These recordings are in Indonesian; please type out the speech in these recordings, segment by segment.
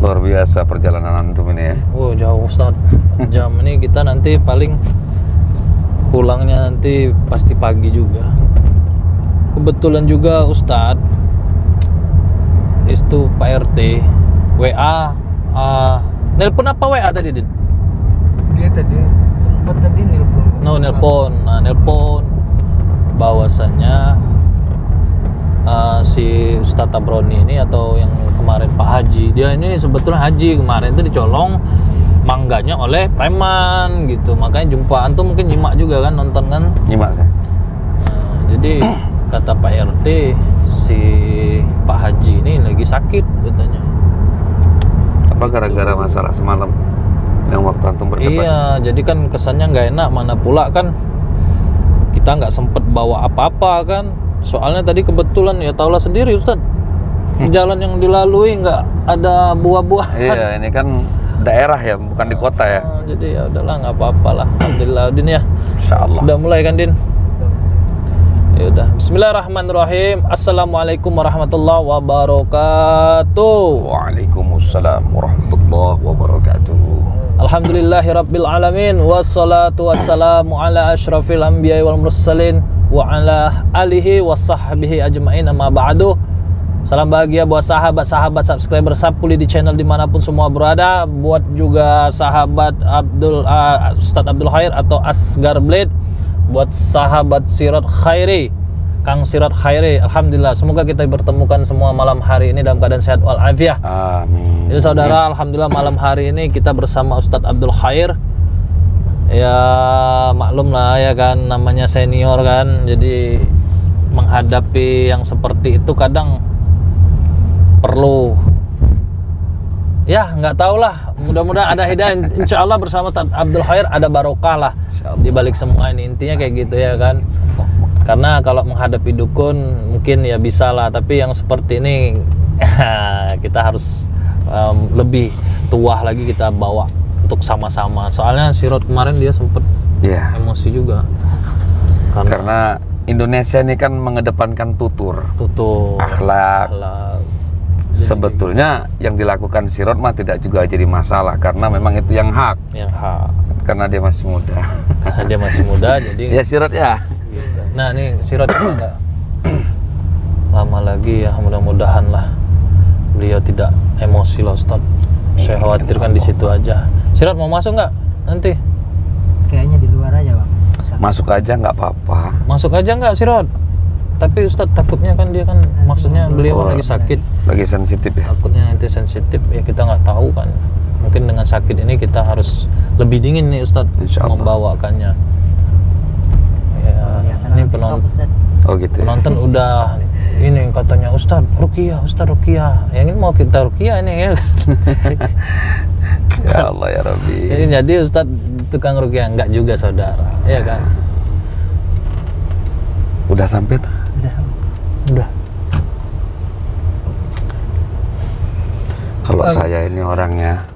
Luar biasa perjalanan antum ini ya. Oh jauh Ustaz. Jam ini kita nanti paling pulangnya nanti pasti pagi juga. Kebetulan juga Ustaz, itu Pak RT WA, nelpon apa WA tadi Din? Dia tadi sempat tadi nelpon. Nelpon bahwasannya si Ustadz Tabroni ini atau yang kemarin Pak Haji, dia ini sebetulnya haji kemarin itu dicolong mangganya oleh preman gitu, makanya jumpa antum mungkin nyimak juga kan, nonton kan? Nyimak saya. Jadi kata Pak RT si Pak Haji ini lagi sakit katanya. Apa gara-gara masalah semalam yang waktu antum berdebat? Iya, jadi kan kesannya nggak enak, mana pula kan kita nggak sempet bawa apa-apa kan. Soalnya tadi kebetulan ya taulah sendiri Ustaz, jalan yang dilalui nggak ada buah-buahan. Iya, ini kan daerah ya, bukan di kota ya. Jadi ya udahlah, nggak apa-apa lah. Alhamdulillah Din ya. Insyaallah. Udah mulai kan Din? Ya udah. Bismillahirrahmanirrahim. Assalamualaikum warahmatullahi wabarakatuh. Waalaikumsalam warahmatullahi wabarakatuh. Alhamdulillahirabbil alamin, wassalatu wassalamu ala asyrafil anbiya'i wal mursalin wa ala alihi washabbihi ajmain, amma ba'du. Salam bahagia buat sahabat-sahabat subscriber Sapuli di channel dimanapun semua berada, buat juga sahabat Ustadz Abdul Khair atau Asgar Blade, buat sahabat Sirat Khairi, Kang Sirat Khairi. Alhamdulillah, semoga kita bertemukan semua malam hari ini dalam keadaan sehat walafiat. Amin. Jadi saudara, alhamdulillah malam hari ini kita bersama Ustadz Abdul Khair. Ya maklum lah ya kan, namanya senior kan, jadi menghadapi yang seperti itu kadang perlu, ya nggak tahu lah, mudah-mudahan ada hidayah. Insya Allah bersama Ustadz Abdul Khair ada barokah lah di balik semua ini, intinya kayak gitu ya kan. Karena kalau menghadapi dukun mungkin ya bisa lah, tapi yang seperti ini kita harus lebih tua lagi kita bawa untuk sama-sama. Soalnya si Rod kemarin dia sempet emosi juga. Karena Indonesia ini kan mengedepankan tutur, akhlak. Sebetulnya yang dilakukan si Rod mah tidak juga jadi masalah, karena memang itu yang hak. Karena dia masih muda. Karena dia masih muda, jadi ya si Rod ya. Gitu. Nah ini si Rod nggak lama lagi ya, mudah-mudahan lah beliau tidak emosi loh Ustaz. Saya khawatirkan di situ aja. Sirat mau masuk nggak nanti? Kayaknya di luar aja Bang. Masuk aja nggak apa-apa. Masuk aja nggak Sirat? Tapi Ustaz takutnya kan dia kan, maksudnya beliau lagi sakit. Lagi sensitif ya? Takutnya nanti sensitif ya, kita nggak tahu kan. Mungkin dengan sakit ini kita harus lebih dingin nih Ustaz membawakannya. Ya, ini penonton. Oh gitu. Penonton udah ini katanya Ustaz Ruqyah. Ya ini mau kita Ruqyah ini ya. Ya Allah ya Rabbi. Ini jadi Ustaz tukang Ruqyah enggak juga saudara, ya kan? Udah sampai tak? Udah. Kalau saya ini orangnya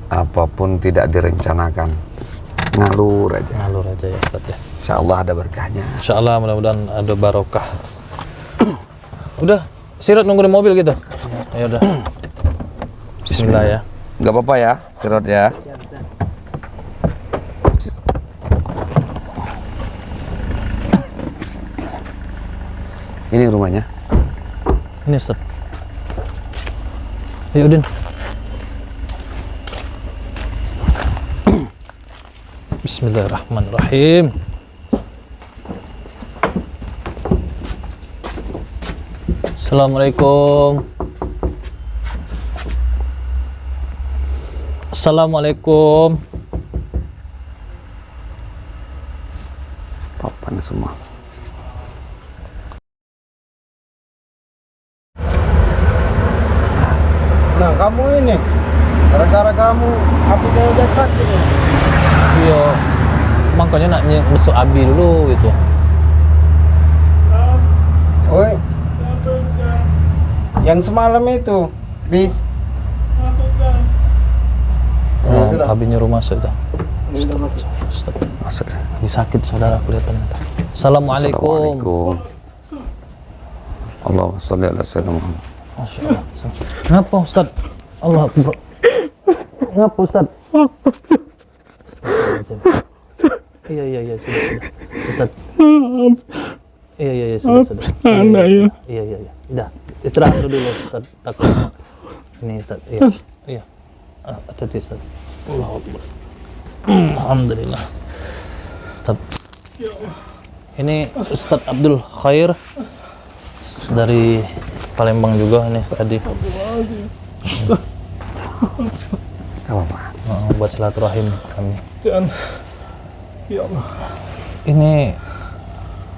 apapun tidak direncanakan, ngalur aja Ya Ustaz ya. Insya Allah ada berkahnya. Insya Allah mudah-mudahan ada barokah. Udah, Sirat nunggu di mobil gitu. Ya udah. Bismillah ya. Nggak apa-apa ya, Sirat ya. Ini rumahnya. Ini Ustaz. Ayo Udin. Bismillahirrahmanirrahim. Assalamualaikum. Assalamualaikum. Papan semua. Nah kamu ini, gara-gara kamu HP saya jadi sakit. Iya, makanya nak besok Abi dulu gitu. Oi, yang semalam itu, Bi. Oh, Abi nyuruh masuk tuh. Ustaz. Masuk. Lagi sakit saudara kelihatan. Assalamualaikum. Allahumma sholli ala sayyidina Muhammad. Masya Allah. Kenapa Ustaz? Allah Akbar. ngapa Ustaz? Iya sudah. Ustaz. Iya sudah. Iya. Udah, istirahat dulu Ustaz. Takut. Ini Ustaz. Iya. Hati-hati Ustaz. Allahu Akbar. Alhamdulillah. Ustaz. Ini Ustaz Abdul Khair dari Palembang juga ini tadi. Apa? Buat silaturahim kami. Jangan. Ya Allah. Ini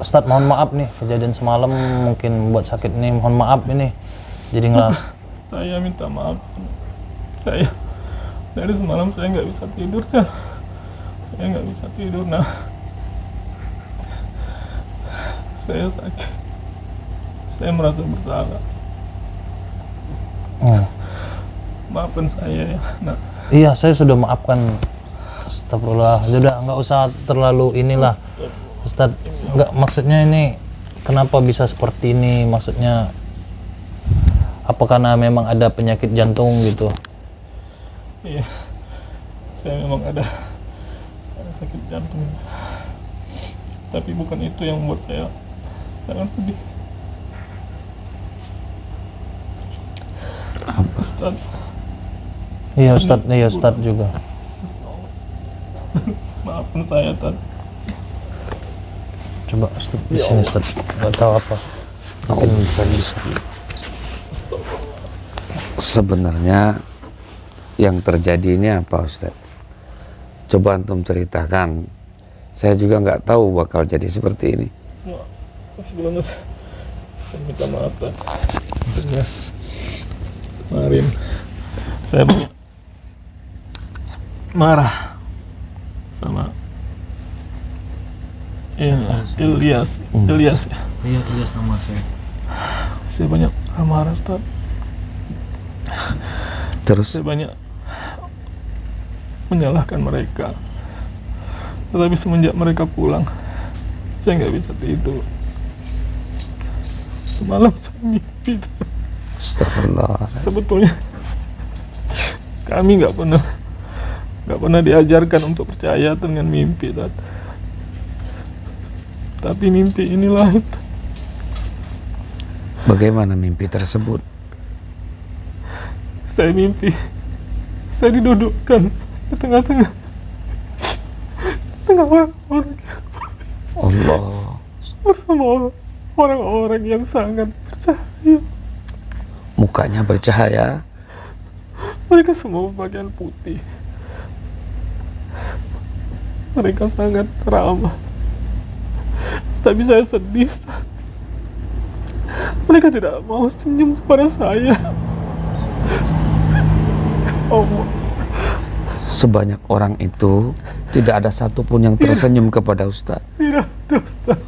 Ustaz mohon maaf nih kejadian semalam mungkin buat sakit ini, mohon maaf ini. Jadi Saya minta maaf. Saya dari semalam saya nggak bisa tidur, Chan. Saya nggak bisa tidur, nah. Saya sakit. Saya merasa bersalah. Maafkan saya ya, nah. Iya, saya sudah maafkan. Astagfirullah. Sudah nggak usah terlalu inilah. Ustaz, nggak, maksudnya ini kenapa bisa seperti ini? Maksudnya apa karena memang ada penyakit jantung gitu? Iya, saya memang ada sakit jantung. Tapi bukan itu yang membuat saya sangat sedih. Ustaz. Iya Ustaz juga. Maafkan saya, Tad. Coba Ustaz di sini Ustaz. Nggak tahu apa. Mungkin bisa. Sebenarnya yang terjadi ini apa Ustaz? Coba antum ceritakan. Saya juga nggak tahu bakal jadi seperti ini. Sebelumnya saya minta maaf, Tad. Kemarin saya marah sama Ilyas ya. Iya nama saya. Saya banyak marah, Ustaz. Terus Saya banyak menyalahkan mereka. Tetapi semenjak mereka pulang, saya nggak bisa tidur. Semalam saya mimpi. astagfirullah. Sebetulnya kami nggak pernah diajarkan untuk percaya dengan mimpi, Tad. Tapi mimpi inilah itu. Bagaimana mimpi tersebut? Saya mimpi saya didudukkan di tengah-tengah orang-orang Allah. bersama orang-orang yang sangat percaya. Mukanya bercahaya. Mereka semua berpakaian putih. Mereka sangat ramah. Tapi saya sedih, Ustaz. Mereka tidak mau senyum kepada saya. Allah. Sebanyak orang itu tidak ada satupun yang tersenyum kepada Ustaz. Tidak ada, Ustaz.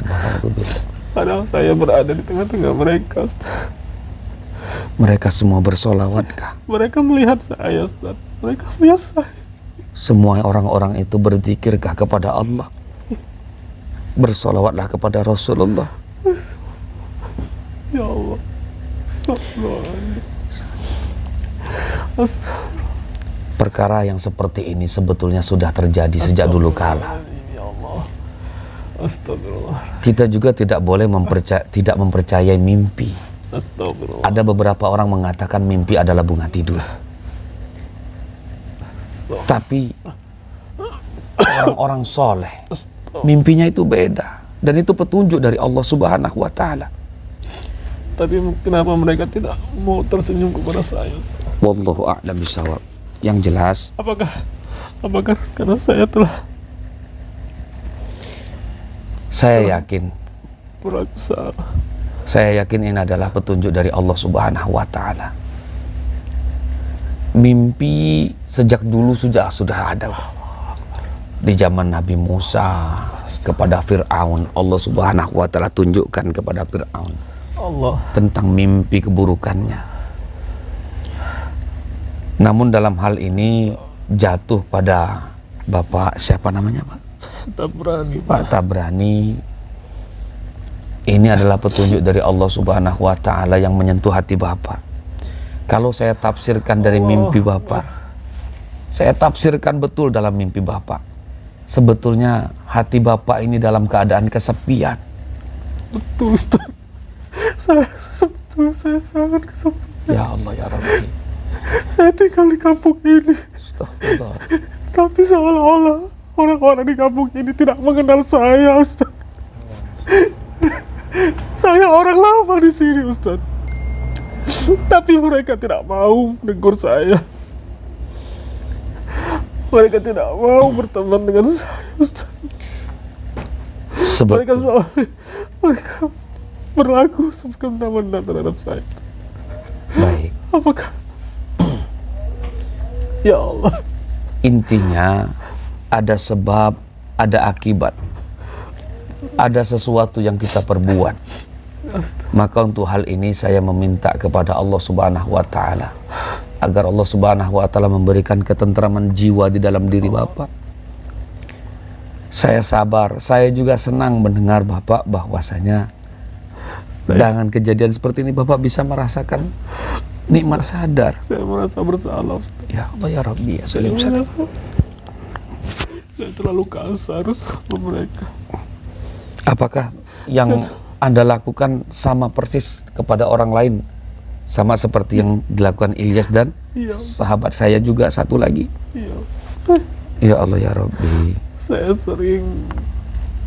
Alhamdulillah. Padahal saya berada di tengah-tengah mereka, Ustaz. Mereka semua bersolawatkah? Mereka melihat saya, Ustaz. Mereka melihat saya. Semua orang-orang itu berzikirkah kepada Allah? Bersolawatlah kepada Rasulullah. Ya Allah. Astagfirullahaladzim. Perkara yang seperti ini sebetulnya sudah terjadi sejak dulu kala. Ya Allah. Astagfirullah. Kita juga tidak boleh tidak mempercayai mimpi. Astagfirullah. Ada beberapa orang mengatakan mimpi adalah bunga tidur. Tapi orang-orang soleh mimpinya itu beda, dan itu petunjuk dari Allah Subhanahu wa Ta'ala. Tapi kenapa mereka tidak mau tersenyum kepada saya? Wallahu a'lam bishawab. Yang jelas, Apakah karena saya telah saya yakin berlaku salah? Saya yakin ini adalah petunjuk dari Allah Subhanahu wa Ta'ala. Mimpi sejak dulu sudah ada. Di zaman Nabi Musa kepada Fir'aun, Allah Subhanahu wa Ta'ala tunjukkan kepada Fir'aun Allah. tentang mimpi keburukannya. Namun dalam hal ini jatuh pada Bapak siapa namanya, Pak? Tabrani. Pak Tabrani. Ini adalah petunjuk dari Allah Subhanahu wa Ta'ala yang menyentuh hati Bapak. Kalau saya tafsirkan dari mimpi Bapak, saya tafsirkan betul dalam mimpi Bapak. Sebetulnya hati Bapak ini dalam keadaan kesepian. Betul Ustaz. Sebetulnya saya sangat kesepian. Ya Allah ya Rabbi. Saya tinggal di kampung ini. Astagfirullah. Tapi seolah-olah orang-orang di kampung ini tidak mengenal saya, Ustaz. Saya orang lama di sini, Ustaz. Tapi mereka tidak mau menegur saya. Mereka tidak mau berteman dengan saya, Ustaz. Mereka berlaku semena-mena terhadap saya. Baik. Apakah? Ya Allah. Intinya ada sebab, ada akibat. Ada sesuatu yang kita perbuat. Maka untuk hal ini saya meminta kepada Allah Subhanahu wa taala agar Allah Subhanahu wa taala memberikan ketentraman jiwa di dalam diri Bapak. Saya sabar, saya juga senang mendengar Bapak bahwasanya dengan kejadian seperti ini Bapak bisa merasakan nikmat sadar. Saya merasa bersalah, Ustaz. Ya Allah ya Rabbi ya Saya Salim sadar. merasa saya terlalu kasar sama mereka. Apakah yang Anda lakukan sama persis kepada orang lain, sama seperti yang dilakukan Ilyas dan Iya. sahabat saya juga satu lagi? Iya. Ya Allah ya Rabbi. Saya sering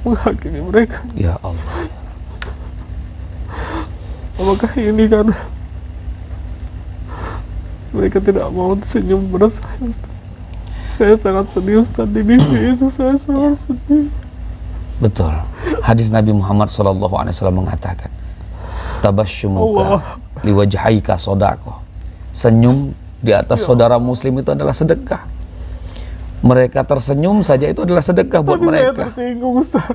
menghakimi mereka. Ya Allah. Apakah ini karena mereka tidak mau senyum pada saya, Ustaz? Saya sangat sedih, Ustaz. Di mimpi itu saya sangat sedih. Betul. Hadis Nabi Muhammad SAW mengatakan, tabasyumuka liwajhaika sodaqah. Senyum di atas saudara muslim itu adalah sedekah. Mereka tersenyum saja itu adalah sedekah buat Tapi mereka. saya tersinggung, Ustaz.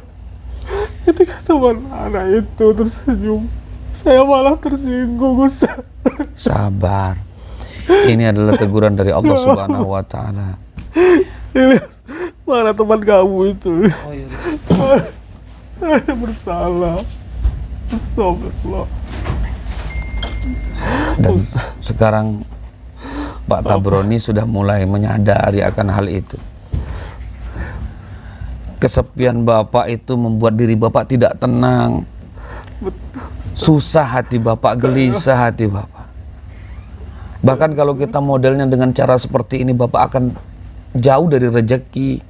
Ketika teman anak itu tersenyum, saya malah tersinggung, Ustaz. Sabar. Ini adalah teguran dari Allah Subhanahu wa taala. Ilyas, mana teman kamu itu? Saya bersalah. Astagfirullah. Dan sekarang Pak Tabroni sudah mulai menyadari akan hal itu. Kesepian Bapak itu membuat diri Bapak tidak tenang. Susah hati Bapak, gelisah hati Bapak. Bahkan kalau kita modelnya dengan cara seperti ini, Bapak akan jauh dari rezeki,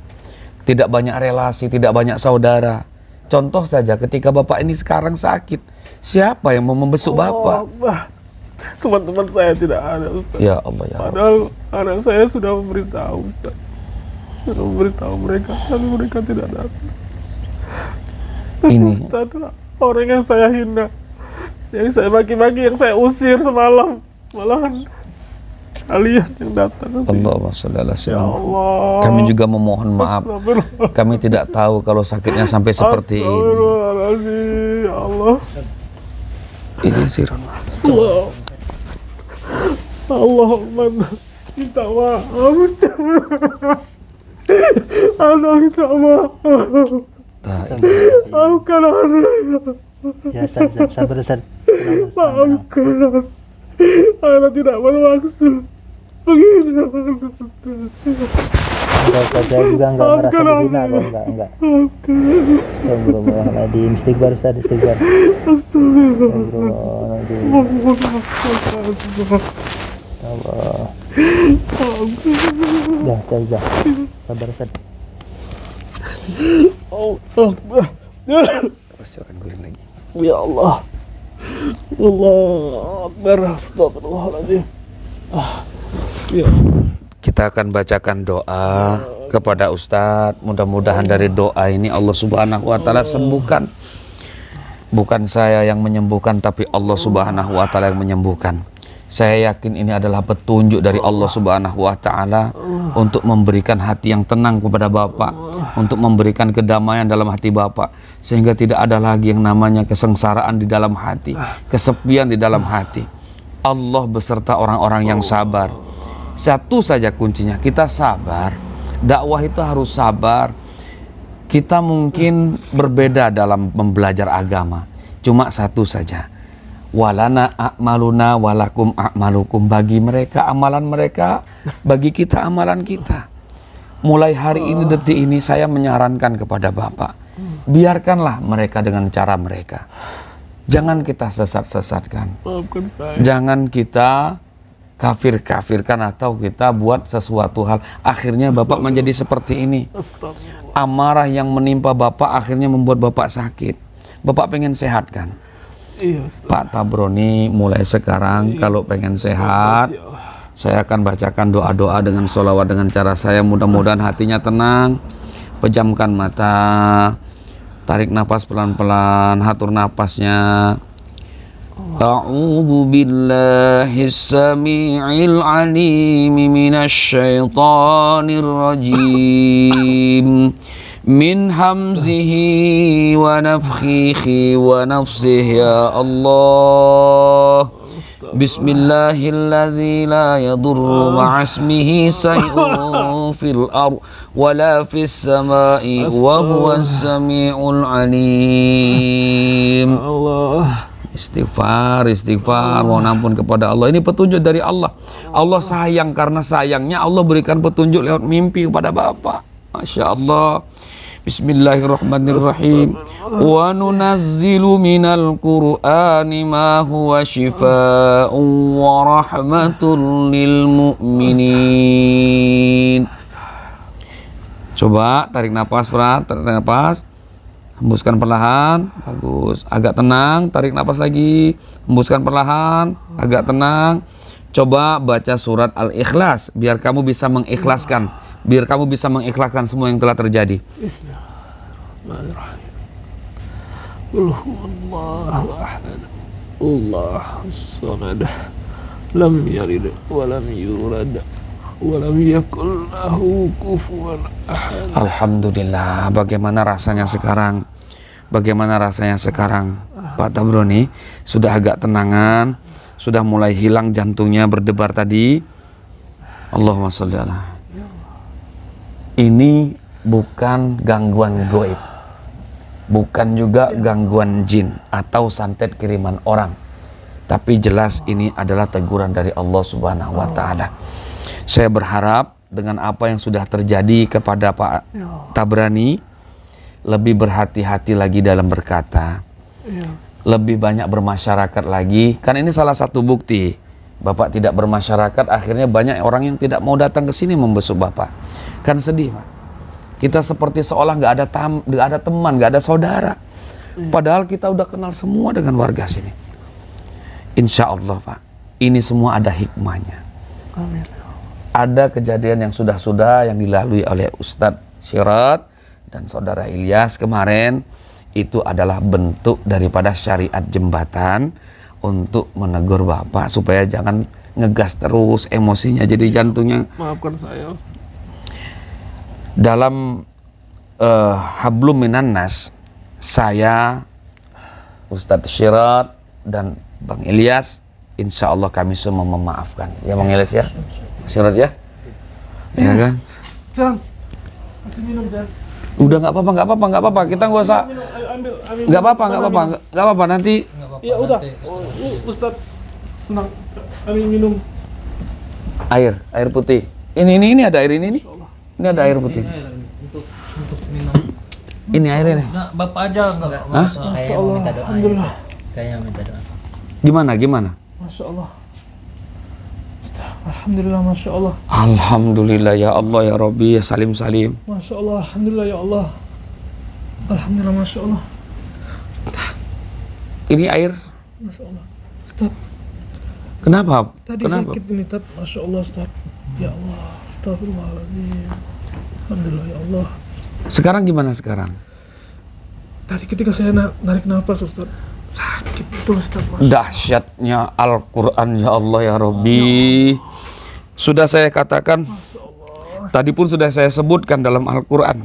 tidak banyak relasi, tidak banyak saudara. Contoh saja ketika Bapak ini sekarang sakit, siapa yang mau membesuk Bapak? Teman-teman saya tidak ada, Ustaz. Ya Allah ya Allah. Padahal anak saya sudah memberitahu, Ustaz. Sudah memberitahu mereka, tapi mereka tidak datang. Ini Ustaz, orang yang saya hina, yang saya maki-maki, yang saya usir semalam, malahan kalian yang datang. Allahumma sholli ala Ya sayyidina. Allah. Kami juga memohon maaf. Astagfirullah. Kami tidak tahu kalau sakitnya sampai seperti ini. Astagfirullahaladzim. Ya Allah. Ini sirun. Allah. Allahumma minta maaf. Anak minta maaf. Maafkan anak. Ya Ustaz, sabar Ustaz. Maafkan. Anak tidak bermaksud. Begini. Enggak Ustaz, saya juga enggak merasa terhina kok, enggak. Astagfirullahaladzim, istighfar Ustaz, istighfar. Astagfirullahaladzim. Allah. Ya, Ustaz. Sabar Ustaz. Allah. Silakan guling lagi. Ya Allah. Allah Akbar. Astagfirullahaladzim. Ya. Kita akan bacakan doa kepada Ustadz. Mudah-mudahan dari doa ini Allah Subhanahu wa taala sembuhkan. Bukan saya yang menyembuhkan, tapi Allah Subhanahu wa taala yang menyembuhkan. Saya yakin ini adalah petunjuk dari Allah Subhanahu wa taala untuk memberikan hati yang tenang kepada Bapak, untuk memberikan kedamaian dalam hati Bapak, sehingga tidak ada lagi yang namanya kesengsaraan di dalam hati, kesepian di dalam hati. Allah beserta orang-orang yang sabar. Satu saja kuncinya, kita sabar. Dakwah itu harus sabar. Kita mungkin berbeda dalam membelajar agama. Cuma satu saja, walana a'maluna walakum a'malukum, bagi mereka amalan mereka, bagi kita amalan kita. Mulai hari ini, detik ini, saya menyarankan kepada Bapak, biarkanlah mereka dengan cara mereka. Jangan kita sesat-sesatkan. Maafkan saya. Jangan kita kafir-kafirkan atau kita buat sesuatu hal. Akhirnya Bapak menjadi seperti ini. Astagfirullah. Amarah yang menimpa Bapak akhirnya membuat Bapak sakit. Bapak pengen sehat kan? Iya. Pak Tabroni, mulai sekarang kalau pengen sehat, saya akan bacakan doa-doa dengan sholawat dengan cara saya. Mudah-mudahan hatinya tenang. Pejamkan mata, tarik nafas pelan-pelan, atur nafasnya. A'udzu billahis samii'il 'aliim minasy syaithanir rajim. Min hamzihi wa nafthihi wa nafsihi, ya Allah. Bismillahilladzi la yadurru ma'asmihi shay'un fil ardh wala fis samai wa huwas samiul alim. Allah. Istighfar, istighfar, mohon ampun kepada Allah. Ini petunjuk dari Allah. Allah sayang, karena sayangnya Allah berikan petunjuk lewat mimpi kepada Bapak. Masya Allah. Bismillahirrahmanirrahim. Wa nunazzilu minal Qur'ani ma huwa shifaa'un wa rahmatun lil mu'minin. Coba tarik nafas, tarik nafas. Hembuskan perlahan, bagus. Agak tenang, tarik nafas lagi. Hembuskan perlahan, agak tenang. Coba baca surat Al-Ikhlas, biar kamu bisa mengikhlaskan. Biar kamu bisa mengikhlaskan semua yang telah terjadi. Bismillahirrahmanirrahim. Qul huwallahu ahad. Allahus samad. Lam yalid wa lam yulad wa lam yakul lahu kufuwan ahad. Alhamdulillah. Bagaimana rasanya sekarang? Bagaimana rasanya sekarang? Pak Tabroni sudah agak tenangan, sudah mulai hilang jantungnya berdebar tadi. Allahumma sholli ala. Ini bukan gangguan goib, bukan juga gangguan jin atau santet kiriman orang, tapi jelas ini adalah teguran dari Allah Subhanahu wa Ta'ala. Saya berharap dengan apa yang sudah terjadi kepada Pak Tabrani, lebih berhati-hati lagi dalam berkata, lebih banyak bermasyarakat lagi. Kan ini salah satu bukti Bapak tidak bermasyarakat, akhirnya banyak orang yang tidak mau datang ke sini membesuk Bapak. Kan sedih, Pak. Kita seperti seolah nggak ada teman, nggak ada saudara. Padahal kita udah kenal semua dengan warga sini. Insya Allah, Pak, ini semua ada hikmahnya. Amin. Ada kejadian yang sudah yang dilalui oleh Ustadz Syirat dan Saudara Ilyas kemarin. Itu adalah bentuk daripada syariat jembatan untuk menegur Bapak supaya jangan ngegas terus, emosinya jadi jantungnya. Maafkan saya, Ustaz. Dalam Hablum Minan Nas, saya, Ustadz Syirat dan Bang Ilyas, insya Allah kami semua memaafkan. Ya Bang Ilyas ya, Syirat ya, ya kan? Jan, kasih minum, Jan. Udah nggak apa-apa, kita nggak usah, Ambil. nggak apa-apa nanti. Ya udah. Ustaz, senang. Ambil minum. Air putih. Ini ada air ini nih. Ini ada air putih. Untuk minum. Ini airnya nih. Nah, Bapak aja enggak Hah? usah. Kayaknya mau minta doa. Alhamdulillah. Kayaknya mau minta doa. Gimana? Masya Allah. Ustaz, alhamdulillah, Masya Allah. Alhamdulillah ya Allah ya Rabbi ya Salim. Masya Allah, alhamdulillah ya Allah. Alhamdulillah, Masya Allah. Ini air. Masya Allah. Ustaz, Kenapa? tadi sakit ini, Tat. Masya Allah, Ustaz. Ya Allah, astagfirullahaladzim. Alhamdulillah ya Allah. Sekarang gimana sekarang? Tadi ketika saya narik nafas, Ustaz, sakit betul, Ustaz. Masya Dahsyatnya Al-Quran ya Allah ya Rabbi. Sudah saya katakan, tadi pun sudah saya sebutkan dalam Al-Quran.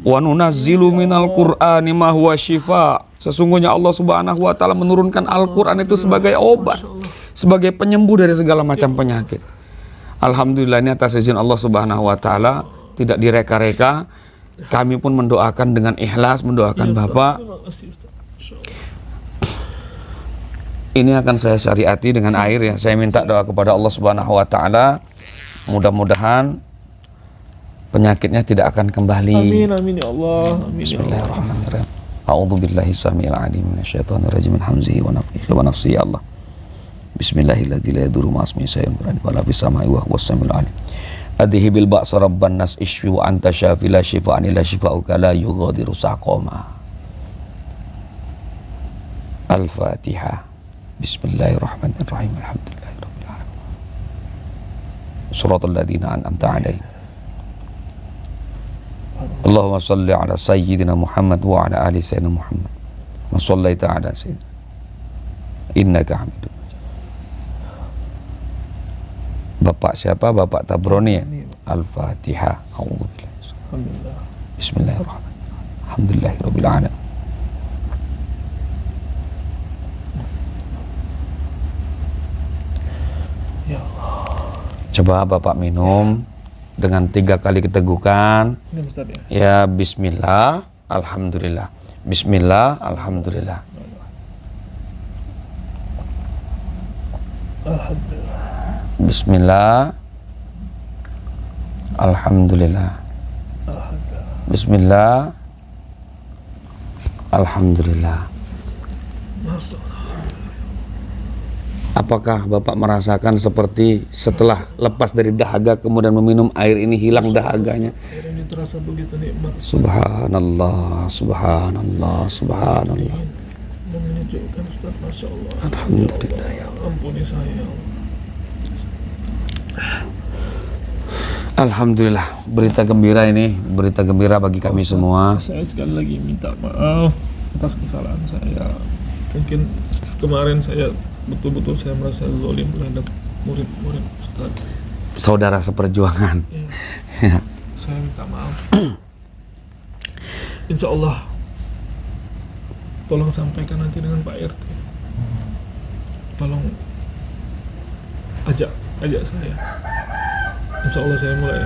Wa nunazzilu minal Qur'ani ma huwa syifa. Sesungguhnya Allah Subhanahu wa Ta'ala menurunkan Al-Quran itu sebagai obat, sebagai penyembuh dari segala macam penyakit. Alhamdulillah, ini atas izin Allah Subhanahu wa Ta'ala, tidak direka-reka. Kami pun mendoakan dengan ikhlas, mendoakan Bapak. Terima kasih, Ustaz. Masya Allah. Ini akan saya syariati dengan air ya. Saya minta doa kepada Allah Subhanahu wa taala. Mudah-mudahan penyakitnya tidak akan kembali. Amin amin ya Allah. Amin ya Allah. Bismillahirrahmanirrahim. A'udzu billahi samiil 'alim minasyaitonir rajim min hamzihi wa nafthihi wa nafsihi ya Allah. Bismillahilladzi la yadurru ma'a ismihi syai'un fil ardi wa la fis samai wa huwas samiul 'alim. Adhibil ba'sa rabban nas ishfi wa anta syafi la shifaan illa shifauka la yughadiru saqama. Al-Fatihah. Bismillahirrahmanirrahim. Alhamdulillahirabbil alamin. Shiratal ladzina an'amta 'alaihim. Allahumma shalli ala sayyidina Muhammad wa ala ali sayyidina Muhammad. Wa shallaita ala sayyidina innaka Hamidum Majid. Bapak siapa? Bapak Tabroni ya? Al-Fatihah. Alhamdulillah. Bismillahirrahmanirrahim. Alhamdulillahirabbil alamin. Ya Allah. Coba Bapak minum dengan 3 kali ketegukan. Ini Ustaz ya. Ya bismillah, alhamdulillah. Bismillah, alhamdulillah. Alhamdulillah. Bismillah, alhamdulillah. Bismillah, alhamdulillah. Masya Allah. Apakah Bapak merasakan seperti setelah lepas dari dahaga kemudian meminum air ini hilang dahaganya? Air ini terasa begitu nikmat Subhanallah, subhanallah, subhanallah. dan menyejukkan Ustaz. Masya Allah. Alhamdulillah ya Allah. Ampuni saya ya Allah. Alhamdulillah, berita gembira ini, berita gembira bagi kami semua. Saya sekali lagi minta maaf atas kesalahan saya. Mungkin kemarin saya betul-betul saya merasa zalim terhadap murid-murid Ustaz. Saudara seperjuangan. Ya. Saya minta maaf. Insya Allah tolong sampaikan nanti dengan Pak RT. Tolong ajak saya. Insya Allah saya mulai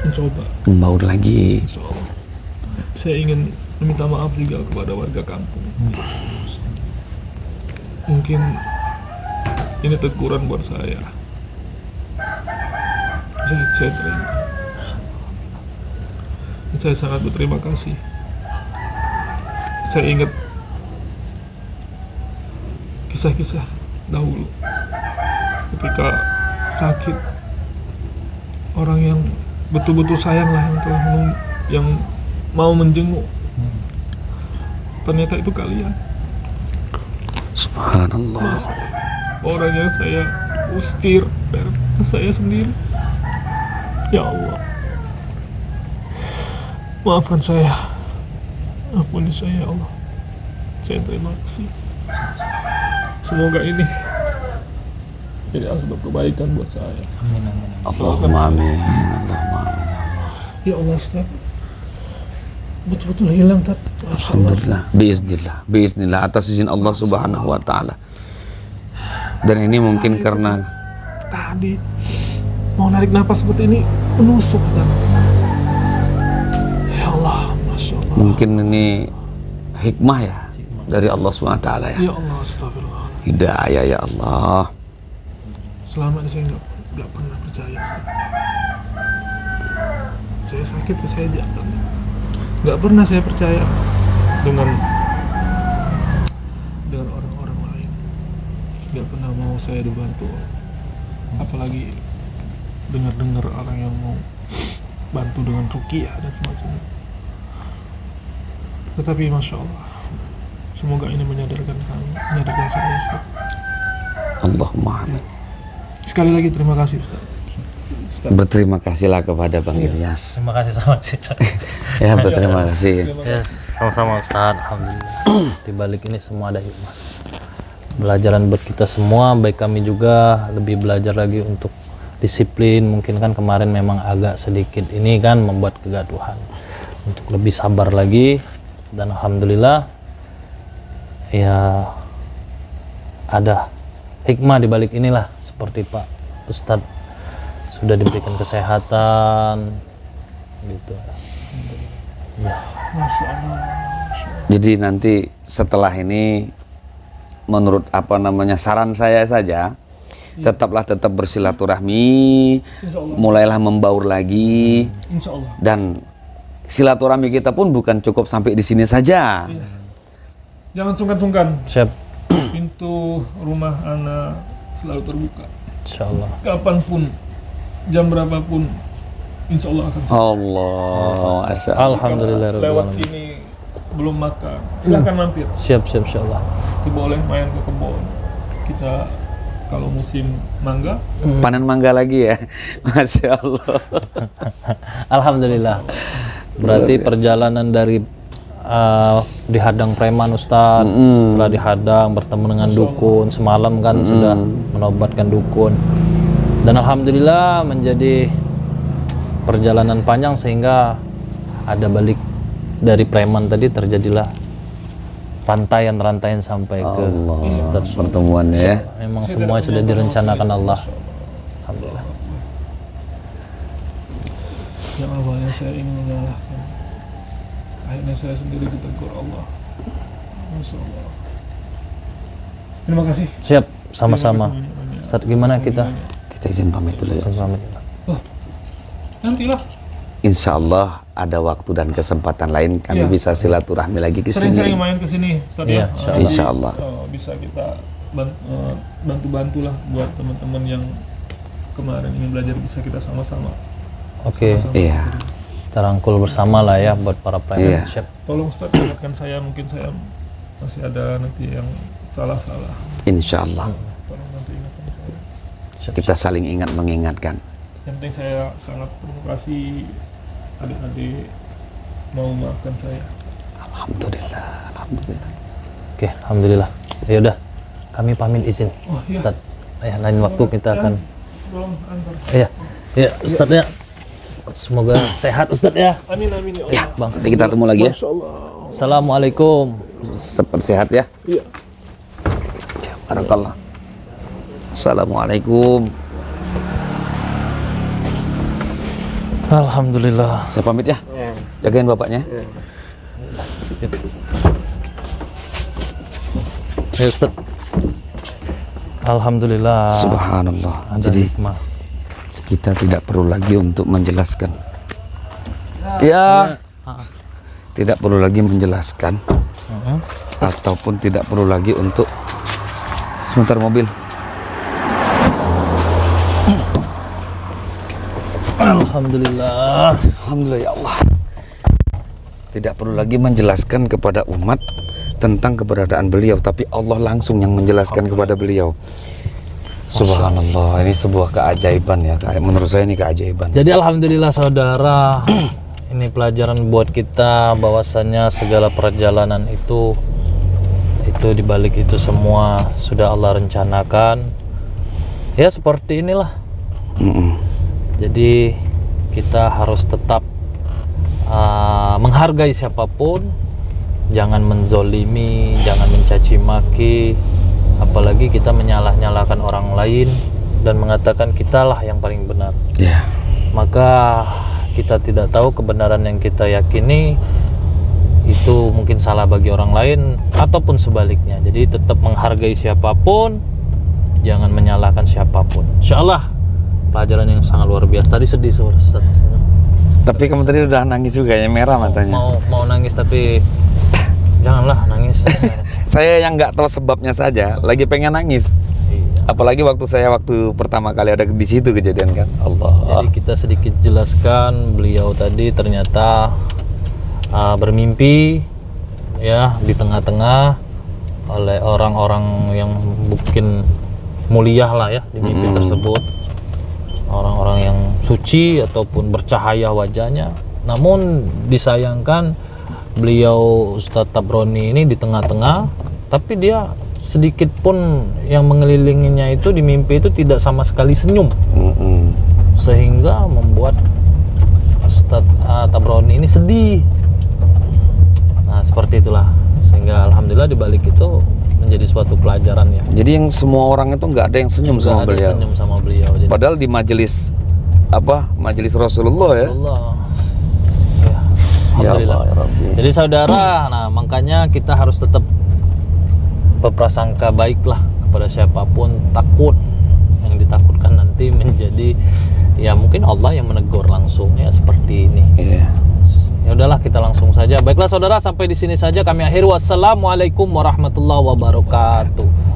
mencoba. Membaur lagi. Insya Allah. Saya ingin meminta maaf juga kepada warga kampung. Mungkin ini teguran buat saya. Saya terima. Saya sangat berterima kasih. Saya ingat kisah-kisah dahulu ketika sakit, orang yang betul-betul sayang lah yang telah yang mau menjenguk, ternyata itu kalian. Subhanallah. Orang yang saya usir dari saya sendiri. Ya Allah, maafkan saya, ampuni saya ya Allah. Saya terima kasih. Semoga ini jadi asbab kebaikan buat saya. Amin amin. Allahumma amin. Allahumma amin. Ya Allah Ustaz, betul-betul hilang Tat. Alhamdulillah. Biiznillah. Biiznillah atas izin Allah Subhanahu wa taala. Dan ini mungkin karena Tadi mau narik nafas seperti ini menusuk Ustaz. Ya Allah, Masya Allah. mungkin ini hikmah ya dari Allah Subhanahu wa taala ya. Ya Allah, astagfirullah. Hidayah ya Allah. Selama ini saya nggak pernah percaya Ustaz. Saya sakit saya nggak pernah saya percaya dengan orang-orang lain. Nggak pernah mau saya dibantu, apalagi dengar orang yang mau bantu dengan ruqyah dan semacamnya. Tetapi Masya Allah, semoga ini menyadarkan saya Ustaz. Allahumma amin. Sekali lagi terima kasih Ustaz. Berterima kasihlah kepada Bang Ilyas. Terima kasih sama sih. Ya, berterima kasih. Ya, sama-sama Ustaz. Alhamdulillah. Di balik ini semua ada hikmah. Pelajaran buat kita semua, baik kami juga lebih belajar lagi untuk disiplin. Mungkin kan kemarin memang agak sedikit ini kan membuat kegaduhan. Untuk lebih sabar lagi, dan alhamdulillah ya ada hikmah di balik inilah, seperti Pak Ustadz sudah diberikan kesehatan gitu. Ya. Masya Allah. Jadi nanti setelah ini menurut apa namanya saran saya saja, tetap bersilaturahmi, Insya Allah. mulailah membaur lagi, Insya Allah. dan silaturahmi kita pun bukan cukup sampai di sini saja. Jangan sungkan-sungkan. Siap. Pintu rumah Ana selalu terbuka. Insyaallah. Kapanpun, jam berapapun, insya Allah akan sampai. Allah, Masya Allah. Alhamdulillah Kalau rabbil lewat alamin. sini belum makan, silakan mampir. Siap insyaallah. Kita boleh main ke kebun. Kita kalau musim mangga, Panen mangga lagi ya, Masya Allah. Alhamdulillah. Berarti perjalanan dari dihadang preman Ustadz, setelah dihadang bertemu dengan dukun, semalam kan sudah menobatkan dukun, dan alhamdulillah menjadi perjalanan panjang sehingga ada balik dari preman tadi, terjadilah rantaian sampai ke Allah, Ustadz. pertemuannya ya. Memang semua sudah direncanakan Allah. Alhamdulillah. yang awalnya saya ingin menyalahkan, akhirnya saya sendiri ditegur Allah. Masya Allah. Terima kasih. Siap, sama-sama. Terima kasih banyak-banyak. Ustadz, gimana kita? Kita izin pamit dulu ya. Pamit. Nantilah. Insya Allah ada waktu dan kesempatan lain kami Iya. bisa silaturahmi lagi ke Sering-sering sini. main ke sini, Ustaz Iya, ya. Insya Allah. Bisa kita bantu-bantulah buat teman-teman yang kemarin ingin belajar, bisa kita sama-sama. Oke, Iya, kita rangkul bersama lah ya buat para Iya. preman. Siap. Tolong Ustaz ingatkan saya, mungkin saya masih ada nanti yang salah-salah. Insya Allah. Tolong nanti ingatkan saya. Siap. Kita saling ingat mengingatkan. Yang penting saya sangat terima kasih adik-adik mau maafkan saya. Alhamdulillah, alhamdulillah. Oke, alhamdulillah. Ya udah, kami pamit izin, Oh, iya. Ustadz. Ya, lain waktu kita akan. Tolong antar. Ya, Ustadz ya. Semoga sehat Ustadz ya. Amin amin ya Allah. Bang. Nanti kita ketemu lagi ya. Masya Allah. Assalamualaikum. Sehat ya. Iya. Ya, barakallah. Assalamualaikum. Alhamdulillah. Saya pamit ya. Jagain bapaknya. Ya Ustadz. Alhamdulillah. Subhanallah. Ada Jadi hikmah. kita tidak perlu lagi untuk menjelaskan. Ya. Tidak perlu lagi menjelaskan ataupun tidak perlu lagi untuk sebentar mobil. Alhamdulillah. Alhamdulillah ya Allah. Tidak perlu lagi menjelaskan kepada umat tentang keberadaan beliau, tapi Allah langsung yang menjelaskan kepada beliau. Subhanallah, ini sebuah keajaiban ya. Menurut saya ini keajaiban. Jadi alhamdulillah saudara, ini pelajaran buat kita bahwasannya segala perjalanan itu dibalik itu semua sudah Allah rencanakan. Ya seperti inilah. Jadi kita harus tetap menghargai siapapun, jangan menzolimi, jangan mencaci maki, apalagi kita menyalah-nyalahkan orang lain dan mengatakan kitalah yang paling benar. Ya. Maka kita tidak tahu kebenaran yang kita yakini itu mungkin salah bagi orang lain ataupun sebaliknya. Jadi tetap menghargai siapapun, jangan menyalahkan siapapun. Insyaallah pelajaran yang sangat luar biasa. Tadi sedih Ustaz. Tapi kamu tadi udah nangis juga ya, merah matanya. Mau nangis tapi janganlah nangis. Saya yang nggak tahu sebabnya saja, lagi pengen nangis. Apalagi waktu pertama kali ada di situ kejadian kan. Allah. Jadi kita sedikit jelaskan, beliau tadi ternyata bermimpi ya di tengah-tengah oleh orang-orang yang mungkin mulia lah ya di mimpi tersebut, orang-orang yang suci ataupun bercahaya wajahnya. Namun disayangkan beliau Ustadz Tabroni ini di tengah-tengah, tapi dia sedikit pun yang mengelilinginya itu di mimpi itu tidak sama sekali senyum, sehingga membuat Ustadz Tabroni ini sedih. Nah seperti itulah, sehingga alhamdulillah dibalik itu menjadi suatu pelajaran ya. Jadi yang semua orang itu nggak ada yang senyum Nggak sama ada beliau. senyum sama beliau. Jadi, Padahal di majelis majelis Rasulullah ya. Allah. Ya, Ya alhamdulillah. Allah ya Rabbi. Jadi saudara, nah makanya kita harus tetap berprasangka baiklah kepada siapapun. Takut yang ditakutkan nanti menjadi ya mungkin Allah yang menegur langsung ya seperti ini. Iya. Ya udahlah, kita langsung saja. Baiklah saudara, sampai di sini saja kami akhiri. Wassalamualaikum warahmatullahi wabarakatuh.